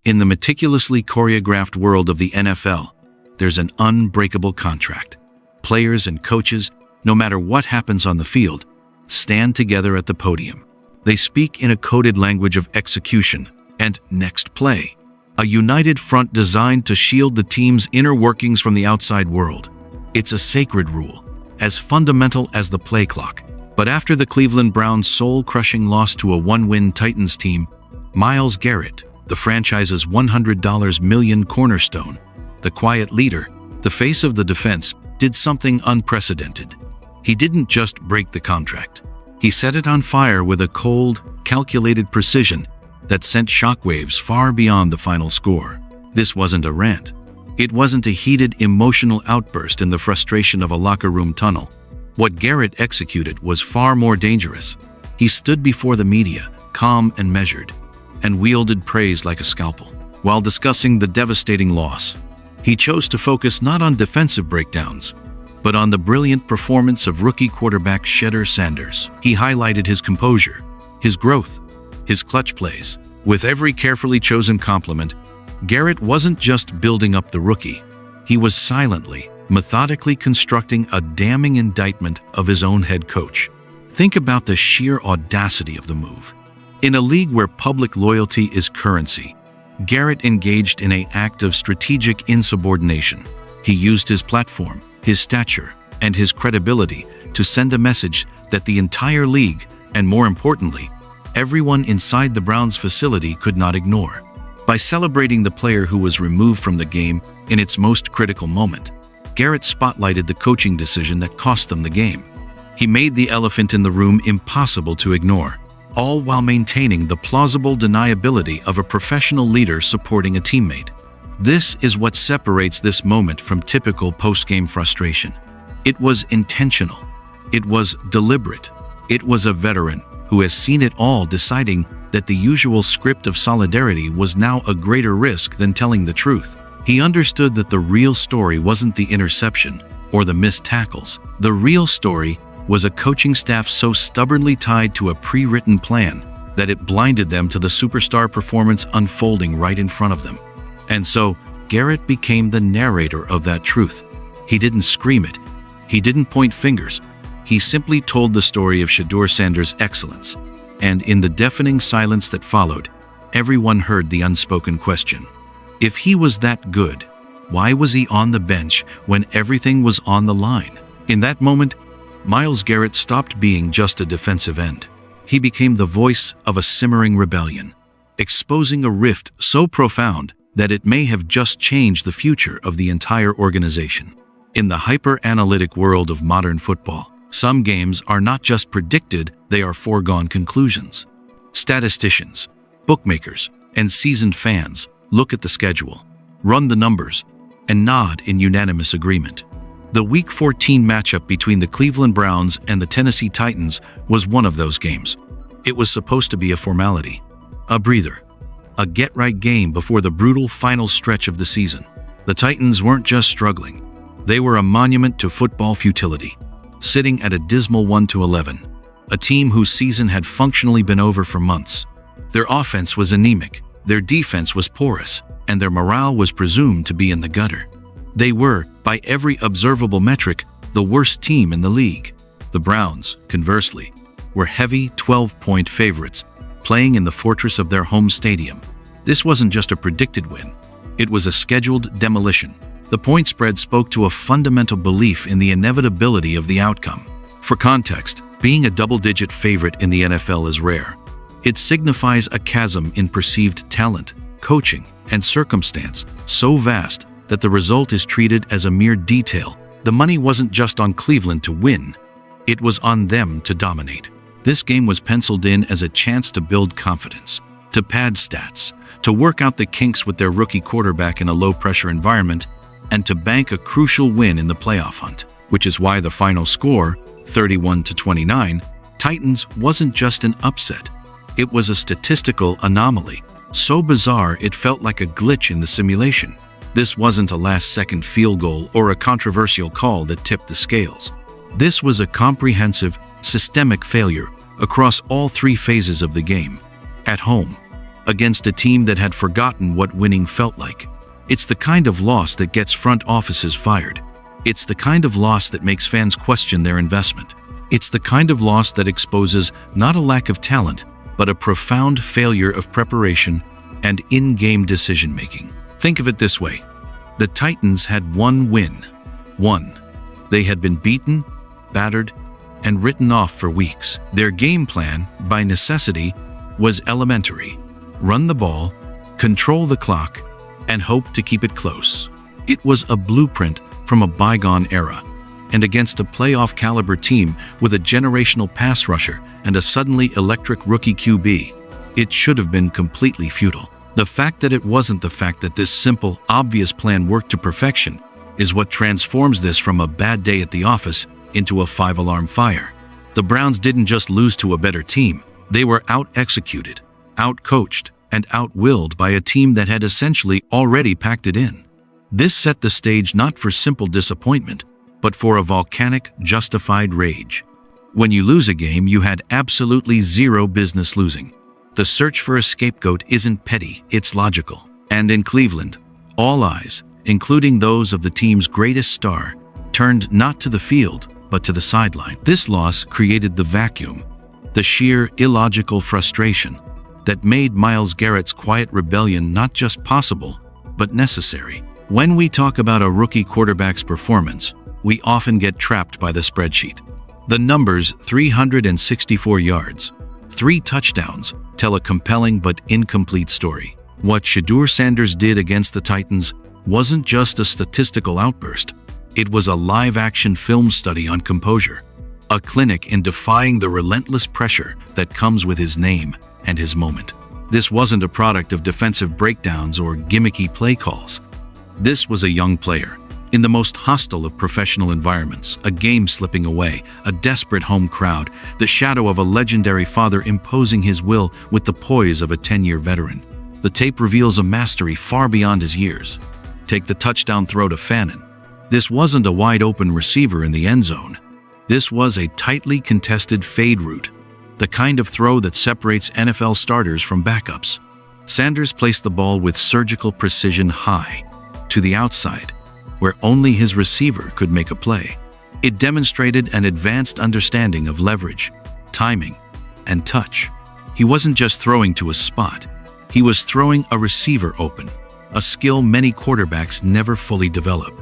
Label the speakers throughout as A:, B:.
A: In the meticulously choreographed world of the NFL, there's an unbreakable contract. Players and coaches, no matter what happens on the field, stand together at the podium. They speak in a coded language of execution and next play, a united front designed to shield the team's inner workings from the outside world. It's a sacred rule, as fundamental as the play clock. But after the Cleveland Browns' soul-crushing loss to a one-win Titans team, Myles Garrett, the franchise's $100 million cornerstone, the quiet leader, the face of the defense, did something unprecedented. He didn't just break the contract. He set it on fire with a cold, calculated precision that sent shockwaves far beyond the final score. This wasn't a rant. It wasn't a heated, emotional outburst in the frustration of a locker room tunnel. What Garrett executed was far more dangerous. He stood before the media, calm and measured, and wielded praise like a scalpel. While discussing the devastating loss, he chose to focus not on defensive breakdowns, but on the brilliant performance of rookie quarterback Shedeur Sanders. He highlighted his composure, his growth, his clutch plays. With every carefully chosen compliment, Garrett wasn't just building up the rookie. He was silently, methodically constructing a damning indictment of his own head coach. Think about the sheer audacity of the move. In a league where public loyalty is currency, Garrett engaged in an act of strategic insubordination. He used his platform, his stature, and his credibility to send a message that the entire league, and more importantly, everyone inside the Browns facility could not ignore. By celebrating the player who was removed from the game in its most critical moment, Garrett spotlighted the coaching decision that cost them the game. He made the elephant in the room impossible to ignore, all while maintaining the plausible deniability of a professional leader supporting a teammate. This is what separates this moment from typical post-game frustration. It was intentional. It was deliberate. It was a veteran who has seen it all deciding that the usual script of solidarity was now a greater risk than telling the truth. He understood that the real story wasn't the interception or the missed tackles. The real story was a coaching staff so stubbornly tied to a pre-written plan that it blinded them to the superstar performance unfolding right in front of them. And so, Garrett became the narrator of that truth. He didn't scream it. He didn't point fingers. He simply told the story of Shedeur Sanders' excellence. And in the deafening silence that followed, everyone heard the unspoken question. If he was that good, why was he on the bench when everything was on the line? In that moment, Myles Garrett stopped being just a defensive end. He became the voice of a simmering rebellion, exposing a rift so profound that it may have just changed the future of the entire organization. In the hyper-analytic world of modern football, some games are not just predicted, they are foregone conclusions. Statisticians, bookmakers, and seasoned fans look at the schedule, run the numbers, and nod in unanimous agreement. The Week 14 matchup between the Cleveland Browns and the Tennessee Titans was one of those games. It was supposed to be a formality, a breather, a get-right game before the brutal final stretch of the season. The Titans weren't just struggling. They were a monument to football futility, sitting at a dismal 1-11, a team whose season had functionally been over for months. Their offense was anemic, their defense was porous, and their morale was presumed to be in the gutter. They were, by every observable metric, the worst team in the league. The Browns, conversely, were heavy 12-point favorites, playing in the fortress of their home stadium. This wasn't just a predicted win. It was a scheduled demolition. The point spread spoke to a fundamental belief in the inevitability of the outcome. For context, being a double-digit favorite in the NFL is rare. It signifies a chasm in perceived talent, coaching, and circumstance so vast that the result is treated as a mere detail. The money wasn't just on Cleveland to win. It was on them to dominate. This game was penciled in as a chance to build confidence, to pad stats, to work out the kinks with their rookie quarterback in a low-pressure environment, and to bank a crucial win in the playoff hunt, which is why the final score, 31-29, Titans wasn't just an upset. It was a statistical anomaly, so bizarre it felt like a glitch in the simulation. This wasn't a last-second field goal or a controversial call that tipped the scales. This was a comprehensive, systemic failure across all three phases of the game: at home, against a team that had forgotten what winning felt like. It's the kind of loss that gets front offices fired. It's the kind of loss that makes fans question their investment. It's the kind of loss that exposes not a lack of talent, but a profound failure of preparation and in-game decision-making. Think of it this way. The Titans had one win. One. They had been beaten, battered, and written off for weeks. Their game plan, by necessity, was elementary. Run the ball, control the clock, and hope to keep it close. It was a blueprint from a bygone era, and against a playoff-caliber team with a generational pass rusher and a suddenly electric rookie QB, it should have been completely futile. The fact that it wasn't the fact that this simple, obvious plan worked to perfection is what transforms this from a bad day at the office into a five-alarm fire. The Browns didn't just lose to a better team. They were out-executed, out-coached, and out-willed by a team that had essentially already packed it in. This set the stage not for simple disappointment, but for a volcanic, justified rage. When you lose a game, you had absolutely zero business losing. The search for a scapegoat isn't petty, it's logical. And in Cleveland, all eyes, including those of the team's greatest star, turned not to the field, but to the sideline. This loss created the vacuum, the sheer illogical frustration that made Myles Garrett's quiet rebellion not just possible, but necessary. When we talk about a rookie quarterback's performance, we often get trapped by the spreadsheet. The numbers 364 yards, 3 touchdowns tell a compelling but incomplete story. What Shedeur Sanders did against the Titans wasn't just a statistical outburst. It was a live-action film study on composure, a clinic in defying the relentless pressure that comes with his name and his moment. This wasn't a product of defensive breakdowns or gimmicky play calls. This was a young player, in the most hostile of professional environments, a game slipping away, a desperate home crowd, the shadow of a legendary father imposing his will with the poise of a 10-year veteran. The tape reveals a mastery far beyond his years. Take the touchdown throw to Fannin. This wasn't a wide-open receiver in the end zone. This was a tightly contested fade route, the kind of throw that separates NFL starters from backups. Sanders placed the ball with surgical precision high, to the outside, where only his receiver could make a play. It demonstrated an advanced understanding of leverage, timing, and touch. He wasn't just throwing to a spot, he was throwing a receiver open, a skill many quarterbacks never fully develop.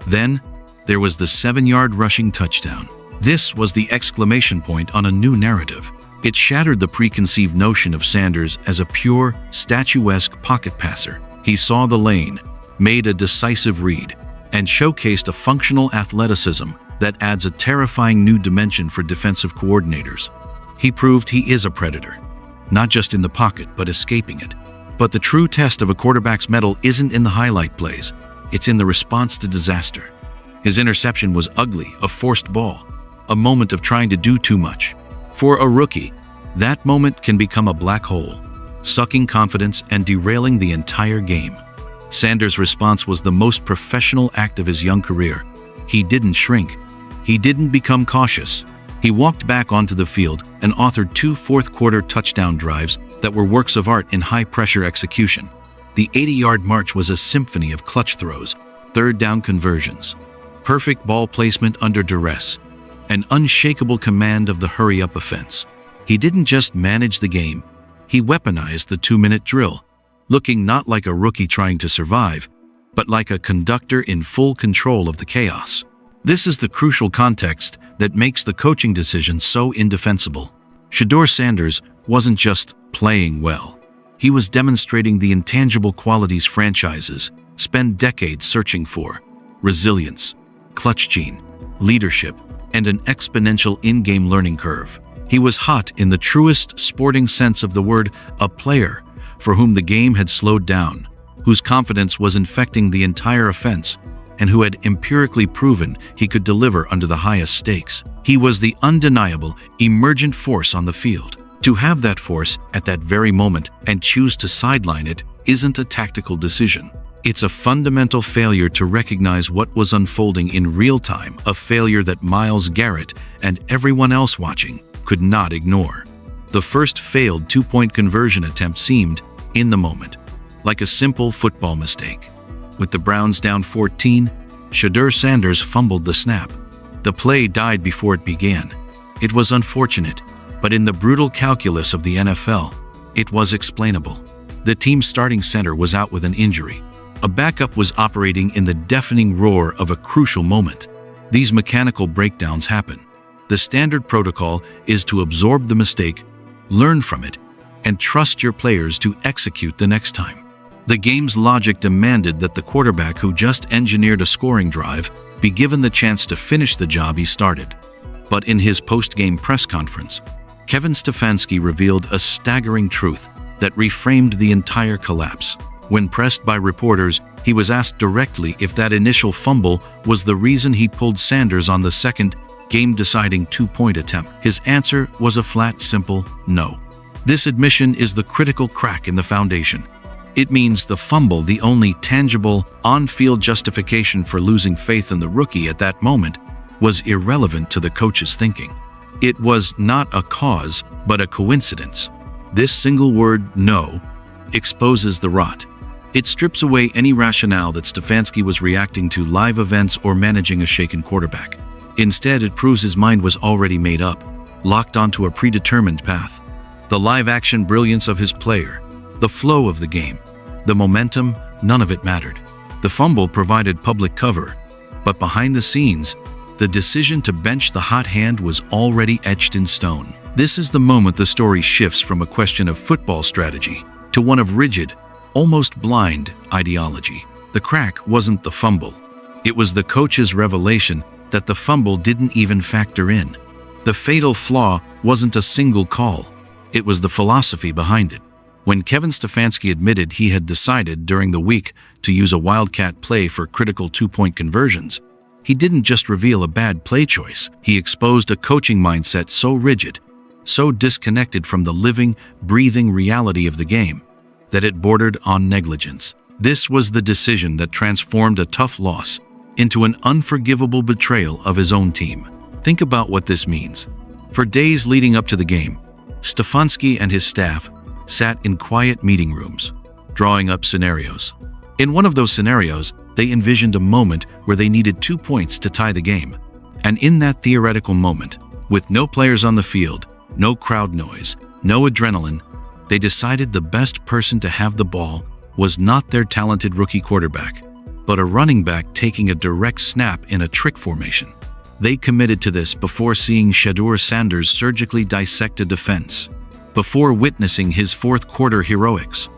A: Then, there was the 7-yard rushing touchdown. This was the exclamation point on a new narrative. It shattered the preconceived notion of Sanders as a pure, statuesque pocket passer. He saw the lane, made a decisive read, and showcased a functional athleticism that adds a terrifying new dimension for defensive coordinators. He proved he is a predator, not just in the pocket, but escaping it. But the true test of a quarterback's mettle isn't in the highlight plays, it's in the response to disaster. His interception was ugly, a forced ball, a moment of trying to do too much. For a rookie, that moment can become a black hole, sucking confidence and derailing the entire game. Sanders' response was the most professional act of his young career. He didn't shrink. He didn't become cautious. He walked back onto the field and authored 2 fourth-quarter touchdown drives that were works of art in high-pressure execution. The 80-yard march was a symphony of clutch throws, third-down conversions, perfect ball placement under duress, an unshakable command of the hurry-up offense. He didn't just manage the game, he weaponized the 2-minute drill, looking not like a rookie trying to survive, but like a conductor in full control of the chaos. This is the crucial context that makes the coaching decision so indefensible. Shedeur Sanders wasn't just playing well. He was demonstrating the intangible qualities franchises spend decades searching for: resilience, clutch gene, leadership, and an exponential in-game learning curve. He was hot in the truest sporting sense of the word, a player for whom the game had slowed down, whose confidence was infecting the entire offense, and who had empirically proven he could deliver under the highest stakes. He was the undeniable, emergent force on the field. To have that force at that very moment and choose to sideline it isn't a tactical decision. It's a fundamental failure to recognize what was unfolding in real time, a failure that Myles Garrett and everyone else watching could not ignore. The first failed 2-point conversion attempt seemed, in the moment, like a simple football mistake. With the Browns down 14, Shedeur Sanders fumbled the snap. The play died before it began. It was unfortunate, but in the brutal calculus of the NFL, it was explainable. The team's starting center was out with an injury. A backup was operating in the deafening roar of a crucial moment. These mechanical breakdowns happen. The standard protocol is to absorb the mistake, learn from it, and trust your players to execute the next time. The game's logic demanded that the quarterback who just engineered a scoring drive be given the chance to finish the job he started. But in his post-game press conference, Kevin Stefanski revealed a staggering truth that reframed the entire collapse. When pressed by reporters, he was asked directly if that initial fumble was the reason he pulled Sanders on the second, game-deciding two-point attempt. His answer was a flat, simple no. This admission is the critical crack in the foundation. It means the fumble, the only tangible, on-field justification for losing faith in the rookie at that moment, was irrelevant to the coach's thinking. It was not a cause, but a coincidence. This single word, no, exposes the rot. It strips away any rationale that Stefanski was reacting to live events or managing a shaken quarterback. Instead, it proves his mind was already made up, locked onto a predetermined path. The live-action brilliance of his player, the flow of the game, the momentum, none of it mattered. The fumble provided public cover, but behind the scenes, the decision to bench the hot hand was already etched in stone. This is the moment the story shifts from a question of football strategy to one of rigid, almost blind ideology. The crack wasn't the fumble. It was the coach's revelation that the fumble didn't even factor in. The fatal flaw wasn't a single call. It was the philosophy behind it. When Kevin Stefanski admitted he had decided during the week to use a wildcat play for critical two-point conversions, he didn't just reveal a bad play choice. He exposed a coaching mindset so rigid, so disconnected from the living, breathing reality of the game, that it bordered on negligence. This was the decision that transformed a tough loss into an unforgivable betrayal of his own team. Think about what this means. For days leading up to the game, Stefanski and his staff sat in quiet meeting rooms, drawing up scenarios. In one of those scenarios, they envisioned a moment where they needed 2 points to tie the game. And in that theoretical moment, with no players on the field, no crowd noise, no adrenaline, they decided the best person to have the ball was not their talented rookie quarterback, but a running back taking a direct snap in a trick formation. They committed to this before seeing Shedeur Sanders surgically dissect a defense, before witnessing his fourth quarter heroics,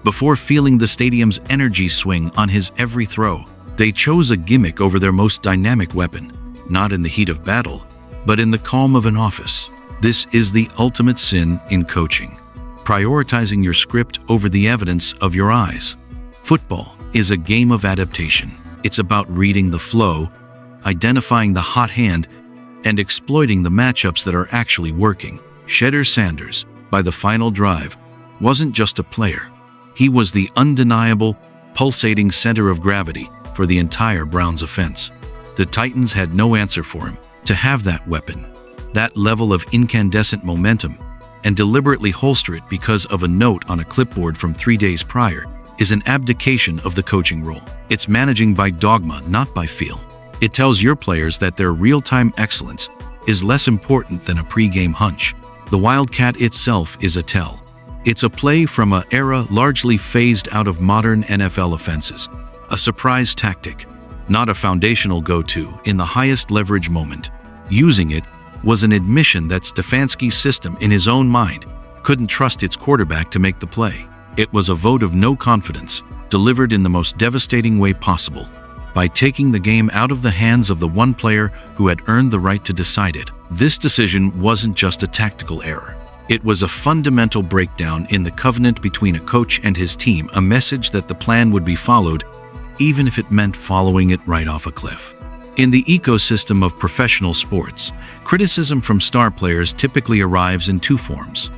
A: before feeling the stadium's energy swing on his every throw. They chose a gimmick over their most dynamic weapon, not in the heat of battle, but in the calm of an office. This is the ultimate sin in coaching: prioritizing your script over the evidence of your eyes. Football is a game of adaptation. It's about reading the flow, identifying the hot hand, and exploiting the matchups that are actually working. Shedeur Sanders, by the final drive, wasn't just a player. He was the undeniable, pulsating center of gravity for the entire Browns offense. The Titans had no answer for him. To have that weapon, that level of incandescent momentum, and deliberately holster it because of a note on a clipboard from 3 days prior, is an abdication of the coaching role. It's managing by dogma, not by feel. It tells your players that their real-time excellence is less important than a pre-game hunch. The Wildcat itself is a tell. It's a play from an era largely phased out of modern NFL offenses, a surprise tactic, not a foundational go-to in the highest leverage moment. Using it was an admission that Stefanski's system in his own mind couldn't trust its quarterback to make the play. It was a vote of no confidence, delivered in the most devastating way possible, by taking the game out of the hands of the one player who had earned the right to decide it. This decision wasn't just a tactical error. It was a fundamental breakdown in the covenant between a coach and his team, a message that the plan would be followed, even if it meant following it right off a cliff. In the ecosystem of professional sports, criticism from star players typically arrives in two forms: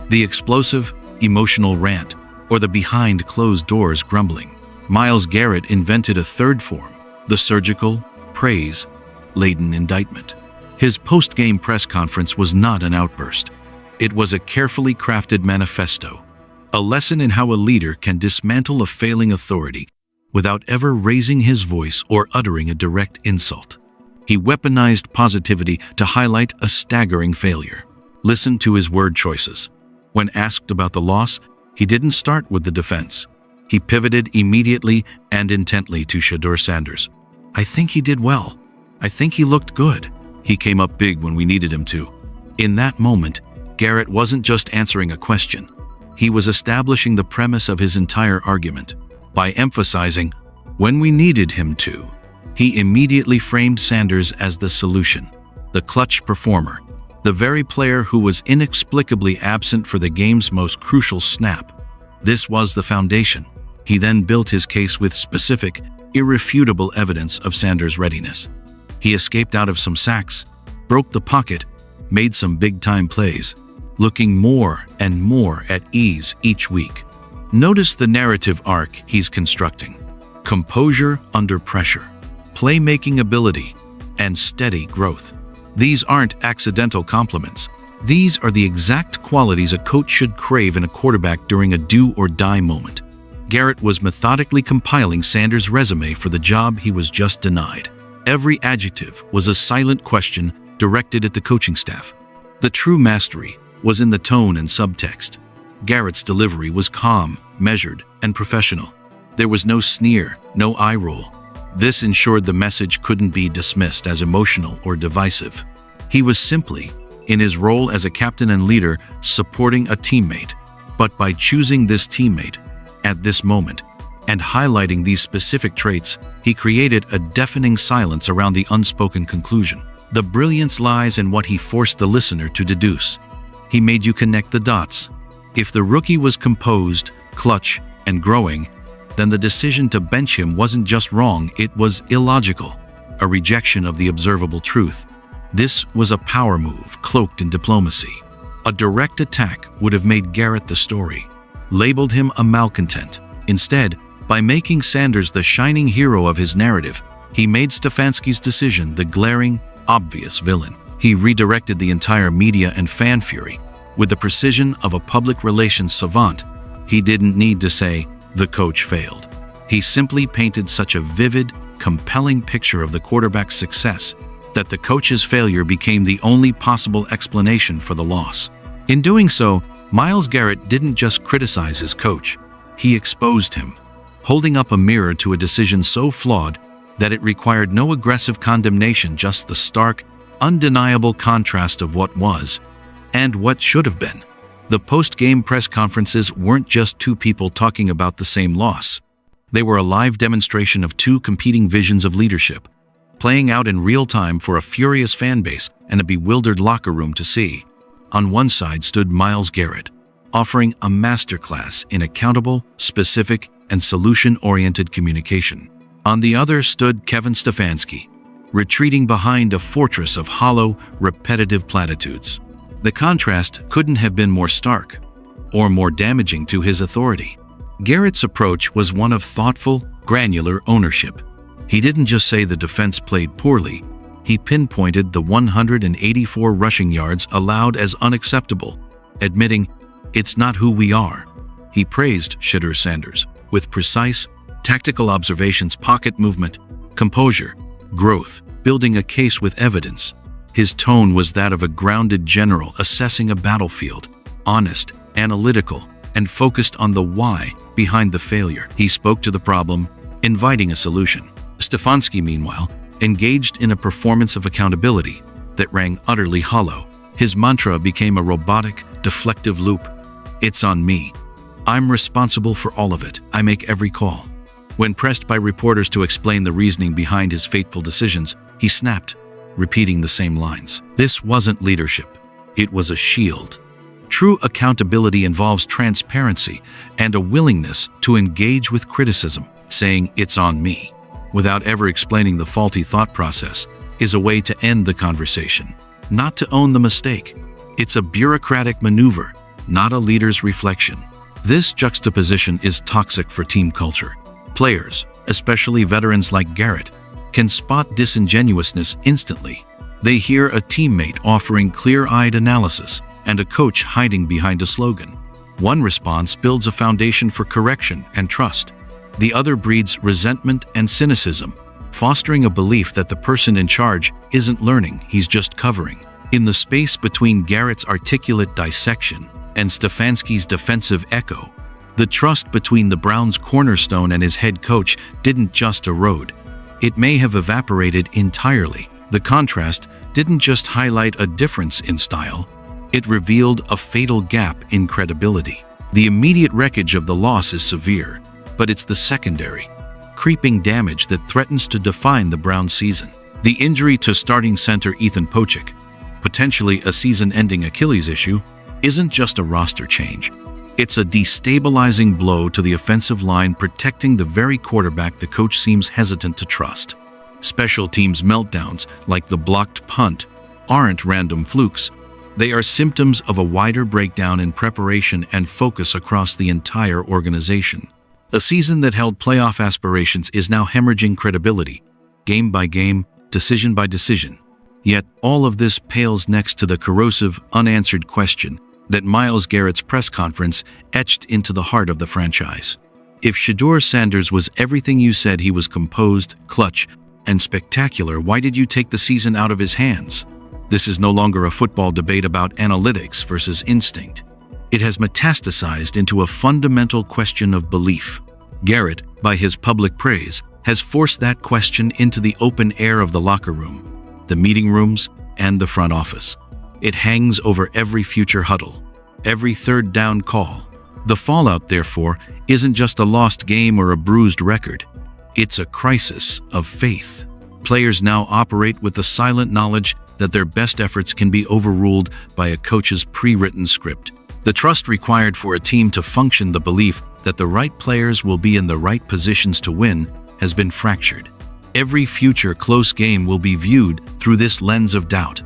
A: the explosive, emotional rant, or the behind closed doors grumbling. Myles Garrett invented a third form: the surgical, praise-laden indictment. His post-game press conference was not an outburst. It was a carefully crafted manifesto, A lesson in how a leader can dismantle a failing authority without ever raising his voice or uttering a direct insult. He weaponized positivity to highlight a staggering failure. Listen to his word choices. When asked about the loss, he didn't start with the defense. He pivoted immediately and intently to Shedeur Sanders. "I think he did well. I think he looked good. He came up big when we needed him to." In that moment, Garrett wasn't just answering a question. He was establishing the premise of his entire argument. By emphasizing, "when we needed him to," he immediately framed Sanders as the solution, the clutch performer, the very player who was inexplicably absent for the game's most crucial snap. This was the foundation. He then built his case with specific, irrefutable evidence of Sanders' readiness. He escaped out of some sacks, broke the pocket, made some big-time plays, looking more and more at ease each week. Notice the narrative arc he's constructing: composure under pressure, playmaking ability, and steady growth. These aren't accidental compliments. These are the exact qualities a coach should crave in a quarterback during a do-or-die moment. Garrett was methodically compiling Sanders' resume for the job he was just denied. Every adjective was a silent question directed at the coaching staff. The true mastery was in the tone and subtext. Garrett's delivery was calm, measured, and professional. There was no sneer, no eye roll. This ensured the message couldn't be dismissed as emotional or divisive. He was simply, in his role as a captain and leader, supporting a teammate. But by choosing this teammate at this moment and highlighting these specific traits, he created a deafening silence around the unspoken conclusion. The brilliance lies in what he forced the listener to deduce. He made you connect the dots. If the rookie was composed, clutch, and growing, then the decision to bench him wasn't just wrong, it was illogical, a rejection of the observable truth. This was a power move cloaked in diplomacy. A direct attack would have made Garrett the story, labeled him a malcontent. Instead, by making Sanders the shining hero of his narrative, he made Stefanski's decision the glaring, obvious villain. He redirected the entire media and fan fury. With the precision of a public relations savant, he didn't need to say, "the coach failed." He simply painted such a vivid, compelling picture of the quarterback's success that the coach's failure became the only possible explanation for the loss. In doing so, Myles Garrett didn't just criticize his coach, he exposed him, holding up a mirror to a decision so flawed that it required no aggressive condemnation, just the stark, undeniable contrast of what was and what should have been. The post-game press conferences weren't just two people talking about the same loss. They were a live demonstration of two competing visions of leadership, playing out in real time for a furious fan base and a bewildered locker room to see. On one side stood Myles Garrett, offering a masterclass in accountable, specific, and solution-oriented communication. On the other stood Kevin Stefanski, retreating behind a fortress of hollow, repetitive platitudes. The contrast couldn't have been more stark or more damaging to his authority. Garrett's approach was one of thoughtful, granular ownership. He didn't just say the defense played poorly, he pinpointed the 184 rushing yards allowed as unacceptable, admitting, "It's not who we are." He praised Shedeur Sanders with precise, tactical observations, pocket movement, composure, growth, building a case with evidence. His tone was that of a grounded general assessing a battlefield, honest, analytical, and focused on the why behind the failure. He spoke to the problem, inviting a solution. Stefanski, meanwhile, engaged in a performance of accountability that rang utterly hollow. His mantra became a robotic, deflective loop. "It's on me. I'm responsible for all of it. I make every call." When pressed by reporters to explain the reasoning behind his fateful decisions, he snapped, repeating the same lines. This wasn't leadership. It was a shield. True accountability involves transparency and a willingness to engage with criticism. Saying, "It's on me," without ever explaining the faulty thought process, is a way to end the conversation, not to own the mistake. It's a bureaucratic maneuver, not a leader's reflection. This juxtaposition is toxic for team culture. Players, especially veterans like Garrett, can spot disingenuousness instantly. They hear a teammate offering clear-eyed analysis and a coach hiding behind a slogan. One response builds a foundation for correction and trust. The other breeds resentment and cynicism, fostering a belief that the person in charge isn't learning, he's just covering. In the space between Garrett's articulate dissection and Stefanski's defensive echo, the trust between the Browns' cornerstone and his head coach didn't just erode. It may have evaporated entirely. The contrast didn't just highlight a difference in style, it revealed a fatal gap in credibility. The immediate wreckage of the loss is severe, but it's the secondary, creeping damage that threatens to define the Browns' season. The injury to starting center Ethan Pochik, potentially a season-ending Achilles issue, isn't just a roster change. It's a destabilizing blow to the offensive line, protecting the very quarterback the coach seems hesitant to trust. Special teams meltdowns, like the blocked punt, aren't random flukes. They are symptoms of a wider breakdown in preparation and focus across the entire organization. A season that held playoff aspirations is now hemorrhaging credibility, game by game, decision by decision. Yet, all of this pales next to the corrosive, unanswered question that Myles Garrett's press conference etched into the heart of the franchise. If Shedeur Sanders was everything you said he was, composed, clutch, and spectacular, why did you take the season out of his hands? This is no longer a football debate about analytics versus instinct. It has metastasized into a fundamental question of belief. Garrett, by his public praise, has forced that question into the open air of the locker room, the meeting rooms, and the front office. It hangs over every future huddle, every third down call. The fallout, therefore, isn't just a lost game or a bruised record. It's a crisis of faith. Players now operate with the silent knowledge that their best efforts can be overruled by a coach's pre-written script. The trust required for a team to function, the belief that the right players will be in the right positions to win, has been fractured. Every future close game will be viewed through this lens of doubt.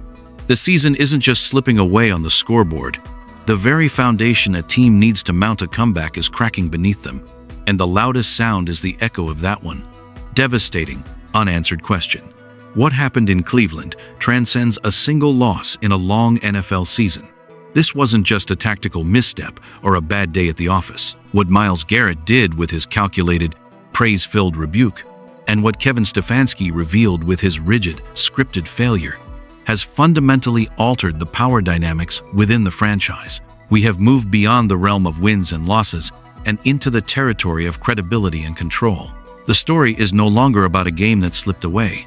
A: The season isn't just slipping away on the scoreboard. The very foundation a team needs to mount a comeback is cracking beneath them, and the loudest sound is the echo of that one. Devastating, unanswered question. What happened in Cleveland transcends a single loss in a long NFL season. This wasn't just a tactical misstep or a bad day at the office. What Myles Garrett did with his calculated, praise-filled rebuke, and what Kevin Stefanski revealed with his rigid, scripted failure, has fundamentally altered the power dynamics within the franchise. We have moved beyond the realm of wins and losses and into the territory of credibility and control. The story is no longer about a game that slipped away.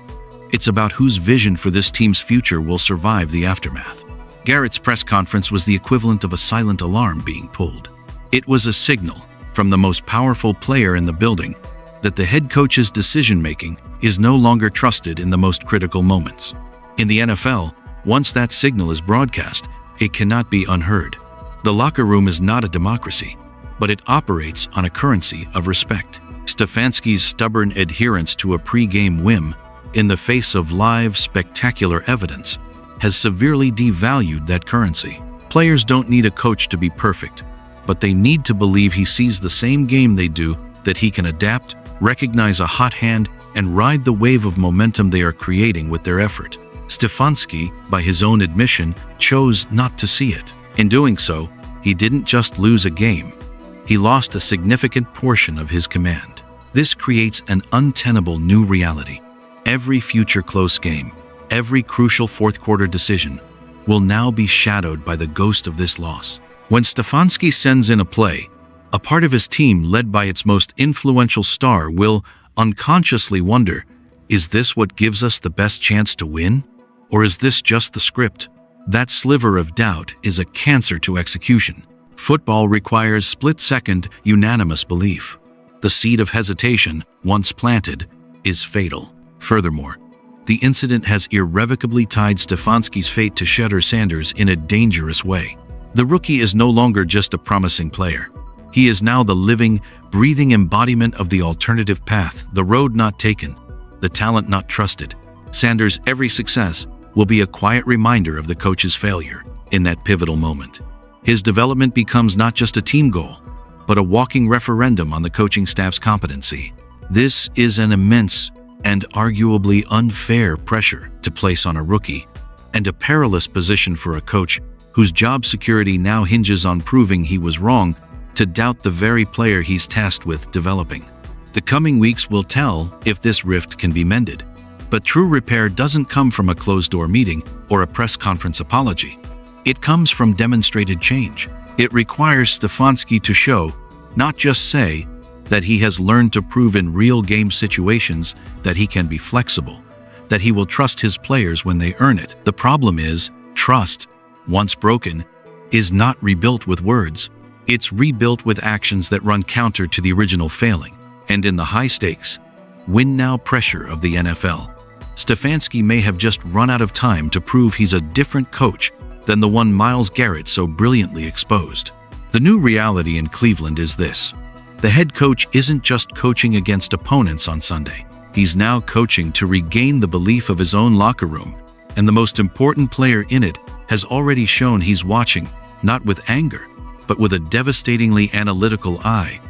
A: It's about whose vision for this team's future will survive the aftermath. Garrett's press conference was the equivalent of a silent alarm being pulled. It was a signal from the most powerful player in the building that the head coach's decision-making is no longer trusted in the most critical moments. In the NFL, once that signal is broadcast, it cannot be unheard. The locker room is not a democracy, but it operates on a currency of respect. Stefanski's stubborn adherence to a pre-game whim in the face of live, spectacular evidence has severely devalued that currency. Players don't need a coach to be perfect, but they need to believe he sees the same game they do, that he can adapt, recognize a hot hand, and ride the wave of momentum they are creating with their effort. Stefanski, by his own admission, chose not to see it. In doing so, he didn't just lose a game. He lost a significant portion of his command. This creates an untenable new reality. Every future close game, every crucial fourth-quarter decision, will now be shadowed by the ghost of this loss. When Stefanski sends in a play, a part of his team led by its most influential star will unconsciously wonder, is this what gives us the best chance to win? Or is this just the script? That sliver of doubt is a cancer to execution. Football requires split-second, unanimous belief. The seed of hesitation, once planted, is fatal. Furthermore, the incident has irrevocably tied Stefanski's fate to Shedeur Sanders in a dangerous way. The rookie is no longer just a promising player. He is now the living, breathing embodiment of the alternative path, the road not taken, the talent not trusted. Sanders' every success will be a quiet reminder of the coach's failure in that pivotal moment. His development becomes not just a team goal, but a walking referendum on the coaching staff's competency. This is an immense and arguably unfair pressure to place on a rookie, and a perilous position for a coach whose job security now hinges on proving he was wrong, to doubt the very player he's tasked with developing. The coming weeks will tell if this rift can be mended. But true repair doesn't come from a closed-door meeting or a press conference apology. It comes from demonstrated change. It requires Stefanski to show, not just say, that he has learned to prove in real game situations that he can be flexible, that he will trust his players when they earn it. The problem is, trust, once broken, is not rebuilt with words. It's rebuilt with actions that run counter to the original failing. And in the high-stakes, win-now pressure of the NFL, Stefanski may have just run out of time to prove he's a different coach than the one Myles Garrett so brilliantly exposed. The new reality in Cleveland is this: the head coach isn't just coaching against opponents on Sunday. He's now coaching to regain the belief of his own locker room, and the most important player in it has already shown he's watching, not with anger, but with a devastatingly analytical eye.